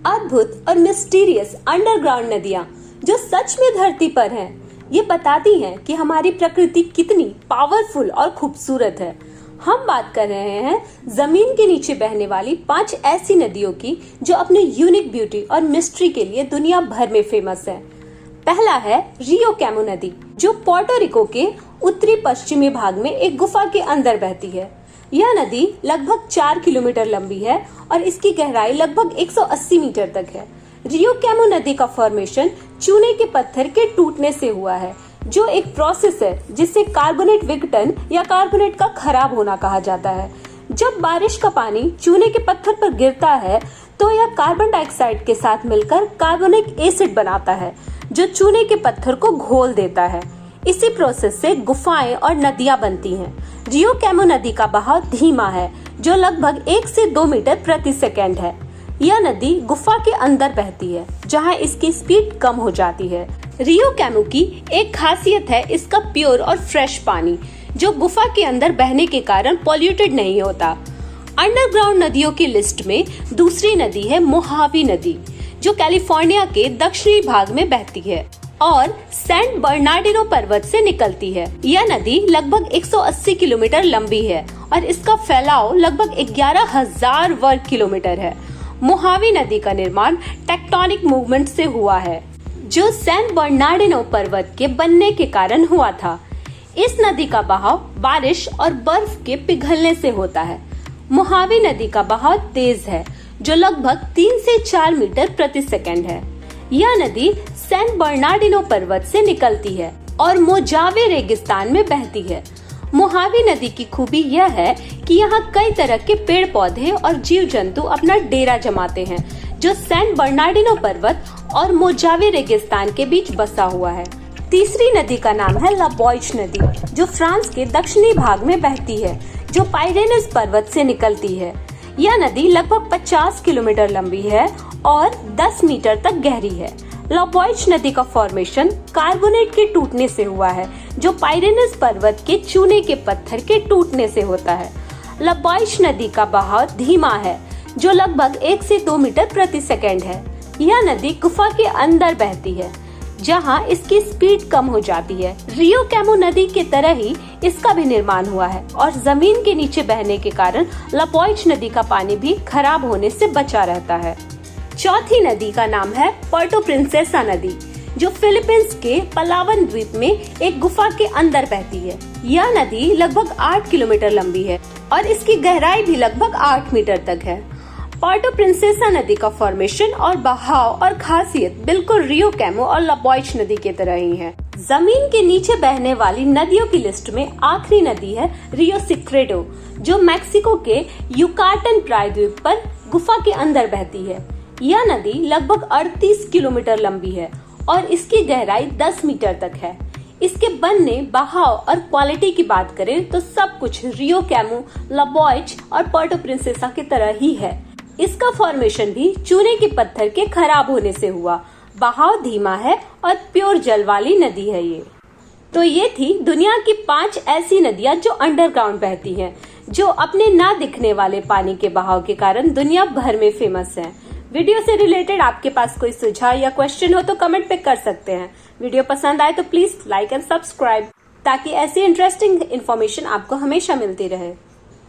अद्भुत और mysterious underground नदियां जो सच में धरती पर हैं, ये बताती हैं कि हमारी प्रकृति कितनी पावरफुल और खूबसूरत है। हम बात कर रहे हैं जमीन के नीचे बहने वाली 5 ऐसी नदियों की जो अपने यूनिक ब्यूटी और मिस्ट्री के लिए दुनिया भर में फेमस है। पहला है रियो कैमो नदी, जो पोर्टो रिको के उत्तरी पश्चिमी भाग में एक गुफा के अंदर बहती है। यह नदी लगभग 4 किलोमीटर लंबी है और इसकी गहराई लगभग 180 मीटर तक है। रियो कैमो नदी का फॉर्मेशन चूने के पत्थर के टूटने से हुआ है, जो एक प्रोसेस है जिसे कार्बोनेट विघटन या कार्बोनेट का खराब होना कहा जाता है। जब बारिश का पानी चूने के पत्थर पर गिरता है तो यह कार्बन डाइऑक्साइड के साथ मिलकर कार्बोनिक एसिड बनाता है, जो चूने के पत्थर को घोल देता है। इसी प्रोसेस से गुफाएं और नदियां बनती हैं। रियो कैमो नदी का बहाव धीमा है, जो लगभग 1 से 2 मीटर प्रति सेकंड है। यह नदी गुफा के अंदर बहती है, जहां इसकी स्पीड कम हो जाती है। रियो कैमो की एक खासियत है इसका प्योर और फ्रेश पानी, जो गुफा के अंदर बहने के कारण पॉल्यूटेड नहीं होता। अंडरग्राउंड नदियों की लिस्ट में दूसरी नदी है मोहावी नदी, जो कैलिफोर्निया के दक्षिणी भाग में बहती है और सैंट बर्नार्डिनो पर्वत से निकलती है। यह नदी लगभग 180 किलोमीटर लंबी है और इसका फैलाव लगभग 11,000 वर्ग किलोमीटर है। मोहावी नदी का निर्माण टेक्टोनिक मूवमेंट से हुआ है, जो सैंट बर्नार्डिनो पर्वत के बनने के कारण हुआ था। इस नदी का बहाव बारिश और बर्फ के पिघलने से होता है। मोहावी नदी का बहाव तेज है, जो लगभग 3 से 4 मीटर प्रति सेकंड है। यह नदी सैंट बर्नार्डिनो पर्वत से निकलती है और मोजावे रेगिस्तान में बहती है। मोहावी नदी की खूबी यह है कि यहाँ कई तरह के पेड़ पौधे और जीव जंतु अपना डेरा जमाते हैं, जो सैंट बर्नार्डिनो पर्वत और मोजावे रेगिस्तान के बीच बसा हुआ है। तीसरी नदी का नाम है लाबॉइज नदी, जो फ्रांस के दक्षिणी भाग में बहती है, जो पाइरेनेस पर्वत से निकलती है। यह नदी लगभग 50 किलोमीटर लंबी है और 10 मीटर तक गहरी है। लाबॉइज नदी का फॉर्मेशन कार्बोनेट के टूटने से हुआ है, जो पाइरेनेस पर्वत के चूने के पत्थर के टूटने से होता है। लाबॉइज नदी का बहाव धीमा है, जो लगभग 1 से 2 मीटर प्रति सेकंड है। यह नदी गुफा के अंदर बहती है, जहां इसकी स्पीड कम हो जाती है। रियो कैमो नदी के तरह ही इसका भी निर्माण हुआ है और जमीन के नीचे बहने के कारण लाबॉइज नदी का पानी भी खराब होने से बचा रहता है। चौथी नदी का नाम है पुर्टो प्रिंसेसा नदी, जो फिलीपींस के पलावन द्वीप में एक गुफा के अंदर बहती है। यह नदी लगभग 8 किलोमीटर लंबी है और इसकी गहराई भी लगभग 8 मीटर तक है। पुर्टो प्रिंसेसा नदी का फॉर्मेशन और बहाव और खासियत बिल्कुल रियो कैमो और लाबॉइज नदी के तरह ही है। जमीन के नीचे बहने वाली नदियों की लिस्ट में आखिरी नदी है रियो सिक्रेडो, जो मैक्सिको के युकाटन प्रायद्वीप पर गुफा के अंदर बहती है। यह नदी लगभग 38 किलोमीटर लंबी है और इसकी गहराई 10 मीटर तक है। इसके बनने, बहाव और क्वालिटी की बात करें तो सब कुछ रियो कैमो, लाबॉइज और पुर्टो प्रिंसेसा की तरह ही है। इसका फॉर्मेशन भी चूने के पत्थर के खराब होने से हुआ। बहाव धीमा है और प्योर जल वाली नदी है ये। तो ये थी दुनिया की 5 ऐसी नदियां जो अंडरग्राउंड बहती हैं, जो अपने ना दिखने वाले पानी के बहाव के कारण दुनिया भर में फेमस हैं। वीडियो से रिलेटेड आपके पास कोई सुझाव या क्वेश्चन हो तो कमेंट पे कर सकते हैं। वीडियो पसंद आए तो प्लीज लाइक एंड सब्सक्राइब, ताकि ऐसी इंटरेस्टिंग इन्फॉर्मेशन आपको हमेशा मिलती रहे।